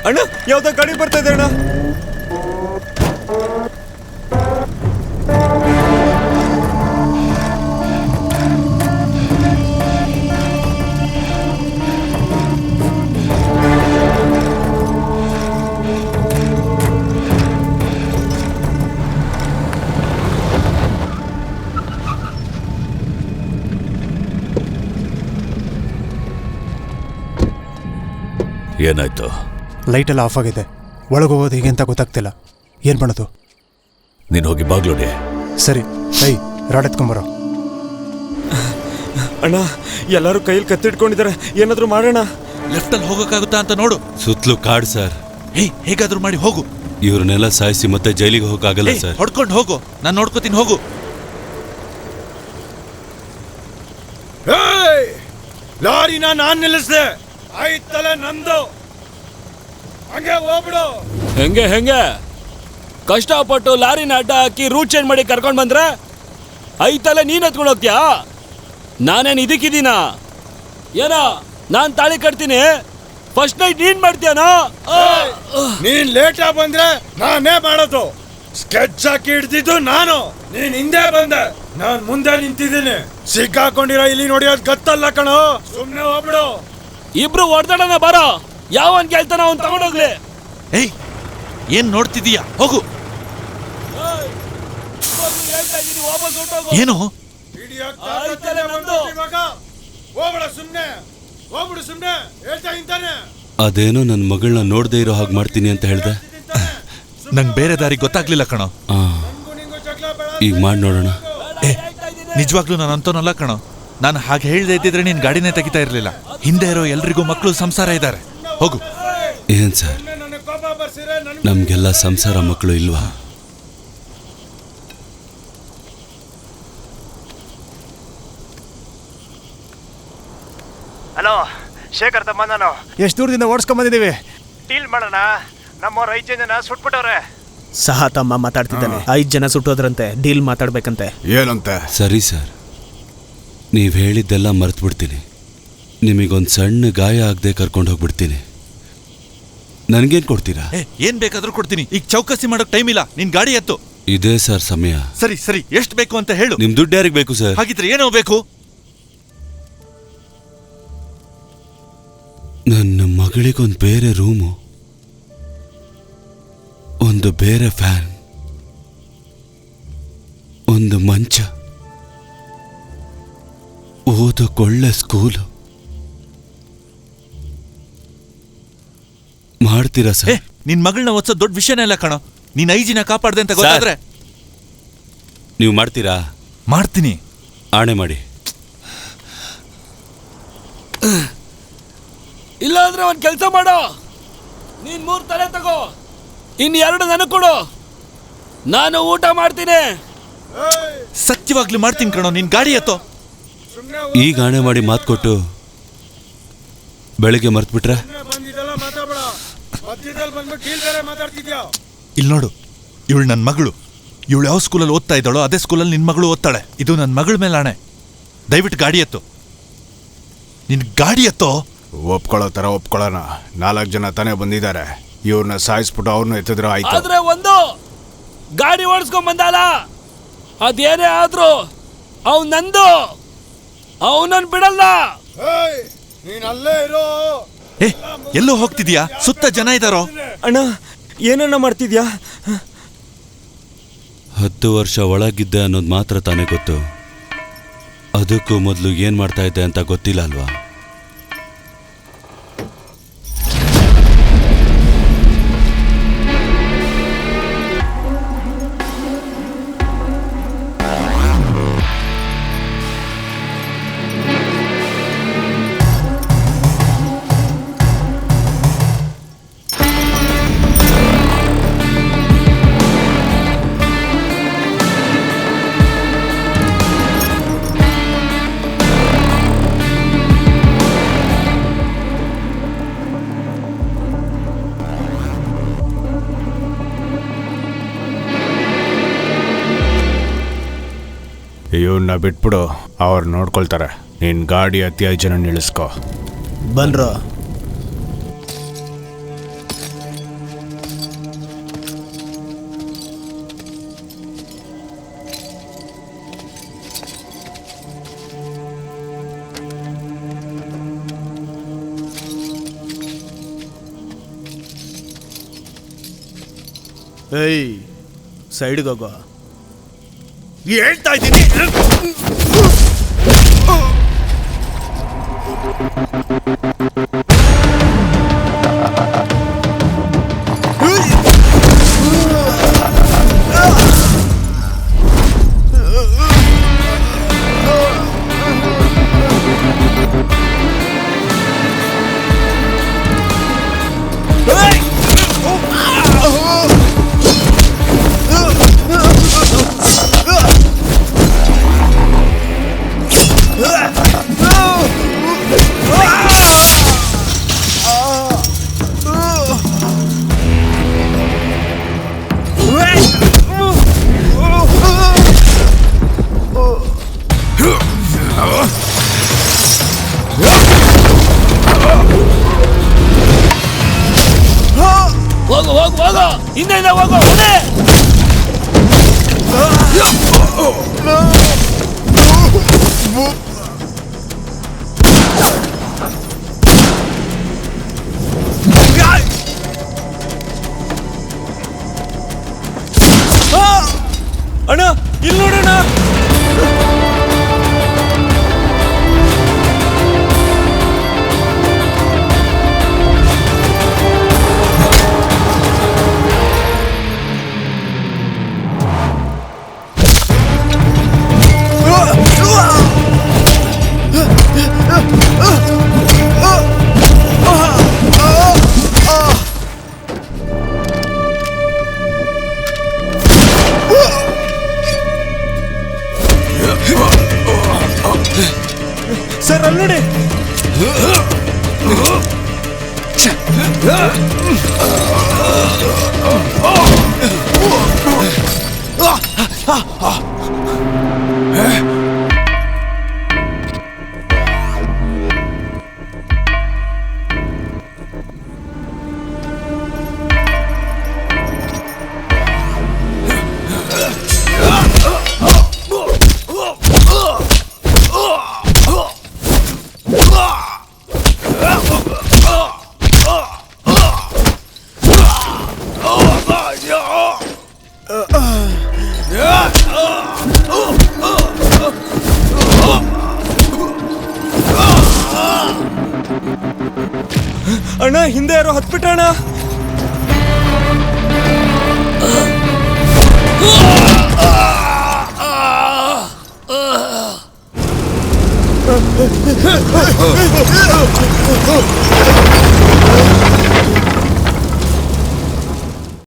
ಅಣ್ಣ ಯಾವ್ದೋ ಗಾಡಿ ಬರ್ತಾ ಇದೆ ಅಣ್ಣ. ಏನಾಯ್ತು? ಲೈಟ್ ಎಲ್ಲ ಆಫ್ ಆಗಿದೆ. ಒಳಗೋಗೋದು ಹೇಗೆ ಅಂತ ಗೊತ್ತಾಗ್ತಿಲ್ಲ. ಏನ್ ಮಾಡೋದು? ನೀನು ಹೋಗಿ ಬಾಗ್ಲೋಡಿ. ಸರಿ. ರಾಡ್ ಎತ್ಕೊಂಬರೋ. ಅಣ್ಣ ಎಲ್ಲರೂ ಕೈಯಲ್ಲಿ ಕತ್ತಿಟ್ಕೊಂಡಿದ್ದಾರೆ, ಏನಾದ್ರೂ ಮಾಡೋಣ. ಲೆಫ್ಟ್ ಅಲ್ಲಿ ಹೋಗಕ್ಕಾಗುತ್ತಾ ಅಂತ ನೋಡು. ಸುತ್ತಲೂ ಕಾಡ್ ಸರ್. ಹೇಗಾದ್ರೂ ಮಾಡಿ ಹೋಗು. ಇವ್ರನ್ನೆಲ್ಲ ಸಾಯಿಸಿ ಮತ್ತೆ ಜೈಲಿಗೆ ಹೋಗಕ್ಕಾಗಲ್ಲ ಸರ್. ಹೊಡ್ಕೊಂಡು ಹೋಗು, ನಾನು ನೋಡ್ಕೋತೀನಿ. ಹೋಗು. ಲಾರಿನ ನಾನ್ ನಿಲ್ಲಿಸ್ದೆ, ಆಯ್ತಲ್ಲ ನಂದು. ಹಂಗೆ ಹೋಗ್ಬಿಡು. ಹೆಂಗೆ ಕಷ್ಟಪಟ್ಟು ಲಾರಿನ ಅಡ್ಡ ಹಾಕಿ ರೂಟ್ ಚೇಂಜ್ ಮಾಡಿ ಕರ್ಕೊಂಡ್ ಬಂದ್ರೆ ಐತಲ್ಲ ನೀನ್ ಹತ್ಕೊಂಡು ಹೋಗ್ತೀಯಾ? ನಾನೇನ್ ಇದಕ್ಕಿದ್ದೀನ? ಏನೋ ನಾನ್ ತಾಳಿ ಕಟ್ತೀನಿ, ಫಸ್ಟ್ ನೈಟ್ ನೀನ್ ಮಾಡ್ತೀಯನೋ? ನೀನ್ ಲೇಟ್ ಆಗಿ ಬಂದ್ರೆ ನಾನೇ ಮಾಡೋದು. ಸ್ಕೆಚ್ ಹಾಕಿ ಹಿಡ್ದಿದ್ದು ನಾನು, ನೀನ್ ಹಿಂದೆ ಬಂದೆ, ನಾನ್ ಮುಂದೆ ನಿಂತಿದ್ದೀನಿ. ಸಿಕ್ಕಾಕೊಂಡಿರೋ ಇಲ್ಲಿ ನೋಡಿಯೋದ್ ಗತ್ತಲ್ಲ ಕಣೋ, ಸುಮ್ನೆ ಹೋಗ್ಬಿಡು. ಇಬ್ರು ಹೊಡೆದಾಡನ ಬಾರೋ, ಯಾವನ್ ಕೇಳ್ತಾನ ಅವ್ನ್ ತಗೊಂಡೋಗ್ಲಿ. ಏನ್ ನೋಡ್ತಿದೀಯಾ? ಹೋಗು. ಏನು ಅದೇನೋ ನನ್ನ ಮಗಳನ್ನ ನೋಡದೆ ಇರೋ ಹಾಗೆ ಮಾಡ್ತೀನಿ ಅಂತ ಹೇಳ್ದೆ. ನಂಗೆ ಬೇರೆ ದಾರಿ ಗೊತ್ತಾಗ್ಲಿಲ್ಲ ಕಣೋ. ಈಗ ಮಾಡಿ ನೋಡೋಣ. ನಿಜವಾಗ್ಲೂ ನಾನು ಅಂತೋನಲ್ಲ ಕಣೋ. ನಾನು ಹಾಗೆ ಹೇಳ್ದೆ ಇದ್ದಿದ್ರೆ ನೀನ್ ಗಾಡಿನೇ ತೆಗಿತಾ ಇರ್ಲಿಲ್ಲ. ಹಿಂದೆ ಇರೋ ಎಲ್ರಿಗೂ ಮಕ್ಕಳು ಸಂಸಾರ ಇದ್ದಾರೆ. ಹೋಗು. ಏನ್ ಸರ್, ನಮ್ಗೆಲ್ಲ ಸಂಸಾರ ಮಕ್ಕಳು ಇಲ್ವಾ? ಹಲೋ ಶೇಖರ್ ತಮ್ಮ, ನಾನು ಎಷ್ಟು ದೂರದಿಂದ ಓಡಿಸ್ಕೊಂಡ್ ಬಂದಿದ್ದೀವಿ. ಡೀಲ್ ಮಾಡೋಣ. ನಮ್ಮವ್ರು 5 ಜನ ಸುಟ್ಬಿಟ್ಟವ್ರೆ. ಸಹ ತಮ್ಮ ಮಾತಾಡ್ತಿದ್ದಾನೆ. 5 ಜನ ಸುಟ್ಟೋದ್ರಂತೆ, ಡೀಲ್ ಮಾತಾಡ್ಬೇಕಂತೆ. ಏನಂತೆ? ಸರಿ ಸರ್, ನೀವು ಹೇಳಿದ್ದೆಲ್ಲ ಮರ್ತು ಬಿಡ್ತೀನಿ. ನಿಮಗೊಂದು ಸಣ್ಣ ಗಾಯ ಆಗದೆ ಕರ್ಕೊಂಡು ಹೋಗ್ಬಿಡ್ತೀನಿ. ನನ್ಗೇನ್ ಕೊಡ್ತೀರಾ? ಏನ್ ಬೇಕಾದ್ರೂ ಕೊಡ್ತೀನಿ. ಈಗ ಚೌಕಸಿ ಮಾಡೋಕ್ ಟೈಮ್ ಇಲ್ಲ. ನಿನ್ ಗಾಡಿ ಎತ್ತು. ಇದೇ ಸರ್ ಸಮಯ. ಸರಿ ಎಷ್ಟು ಬೇಕು ಅಂತ ಹೇಳು. ನಿಮ್ ದುಡ್ಡು ಯಾರಿಗೆ ಬೇಕು ಸರ್? ಹಾಗಿದ್ರೆ ಏನೋ ಬೇಕು? ನನ್ನ ಮಗಳಿಗೊಂದು ಬೇರೆ ರೂಮು, ಒಂದು ಬೇರೆ ಫ್ಯಾನ್, ಒಂದು ಮಂಚ, ಓದಕ್ಕೊಳ್ಳೆ ಸ್ಕೂಲು. ಮಾಡ್ತೀರಾ ಸರ್? ನಿನ್ ಮಗಳನ್ನ ಓದ್ಸೋ ದೊಡ್ಡ ವಿಷಯನೇ ಇಲ್ಲ ಕಣೋ. ನೀನ್ 5 ಜನ ಕಾಪಾಡ್ದೆ ಅಂತ ಗೊತ್ತಾದ್ರೆ ನೀವು ಮಾಡ್ತೀರಾ? ಮಾಡ್ತೀನಿ. ಆಣೆ ಮಾಡಿ. ಇಲ್ಲ ಅಂದ್ರೆ ಒಂದ್ ಕೆಲ್ಸ ಮಾಡೋ, ನೀನ್ 3 ತಲೆ ತಗೋ, ಇನ್ 2 ನನಗ್ ಕೊಡು, ನಾನು ಊಟ ಮಾಡ್ತೀನಿ. ಸತ್ಯವಾಗ್ಲೂ ಮಾಡ್ತೀನಿ ಕಣೋ. ನಿನ್ ಗಾಡಿ ಎತ್ತೋ. ಈಗ ಆಣೆ ಮಾಡಿ ಮಾತು ಕೊಟ್ಟು ಬೆಳಿಗ್ಗೆ ಮರ್ತ್ಬಿಟ್ರೆ? ಇಲ್ಲಿ ನೋಡು, ಇವಳು ನನ್ನ ಮಗಳು. ಇವಳು ಯಾವ ಸ್ಕೂಲಲ್ಲಿ ಓದ್ತಾ ಇದ್ದಾಳೋ ಅದೇ ಸ್ಕೂಲಲ್ಲಿ ನಿನ್ ಮಗಳು ಓದ್ತಾಳೆ. ಇದು ನನ್ನ ಮಗಳ ಮೇಲೆ ಆಣೆ. ದಯವಿಟ್ಟು ಗಾಡಿ ಎತ್ತು. ನಿನ್ ಗಾಡಿ ಎತ್ತೋ. ಒಪ್ಕೊಳ್ಳೋ ತರ ಒಪ್ಕೊಳ್ಳೋಣ. 4 ಜನ ತಾನೇ ಬಂದಿದ್ದಾರೆ. ಇವ್ರನ್ನ ಸಾಯಿಸ್ಬಿಟ್ಟು ಅವ್ರನ್ನ ಎತ್ತಿದ್ರೆ ಆಯ್ತು. ಆದ್ರೆ ಒಂದು ಗಾಡಿ ಓಡಿಸ್ಕೊಂಡ್ ಬಂದಲ್ಲ, ಅದೇನೇ ಆದ್ರೂ ಅವ್ ನಂದು, ಅವನನ್ ಬಿಡಲ್ಲ. ಎಲ್ಲೋ ಹೋಗ್ತಿದ್ಯಾ? ಸುತ್ತ ಜನ ಇದ್ದಾರೋ. ಅಣ್ಣ ಏನನ್ನ ಮಾಡ್ತಿದ್ಯಾ? 10 ವರ್ಷ ಒಳಗಿದ್ದೆ ಅನ್ನೋದು ಮಾತ್ರ ತಾನೇ ಗೊತ್ತು. ಅದಕ್ಕೂ ಮೊದಲು ಏನ್ ಮಾಡ್ತಾ ಇದ್ದೆ ಅಂತ ಗೊತ್ತಿಲ್ಲ ಅಲ್ವಾ? ಇವನ್ನ ಬಿಟ್ಬಿಡು, ಅವ್ರು ನೋಡ್ಕೊಳ್ತಾರೆ. ನಿನ್ ಗಾಡಿ ಹತ್ತಿ 5 ಜನ ನಿಲ್ಲಿಸ್ಕೋ. ಬನ್ರೋ. ಏಯ್ ಸೈಡ್ಗೆ ಹೋಗೋ. ಹೇಳ್ತಾ ಇದ್ದೀನಿ. ಹೋಗು ಹೋಗು ಹೋಗು, ಹಿಂದೆಯಿಂದ ಹೋಗು, ಹೊಡೆ. ಅಣ್ಣ ಇಲ್ಲಿ ನೋಡೋಣ. ಸರ್ ಅಲ್ಲಿ ನೋಡಿ. ಅಣ್ಣ ಹಿಂದೆ ಯಾರೋ ಹತ್ಬಿಟ್ಟಣ.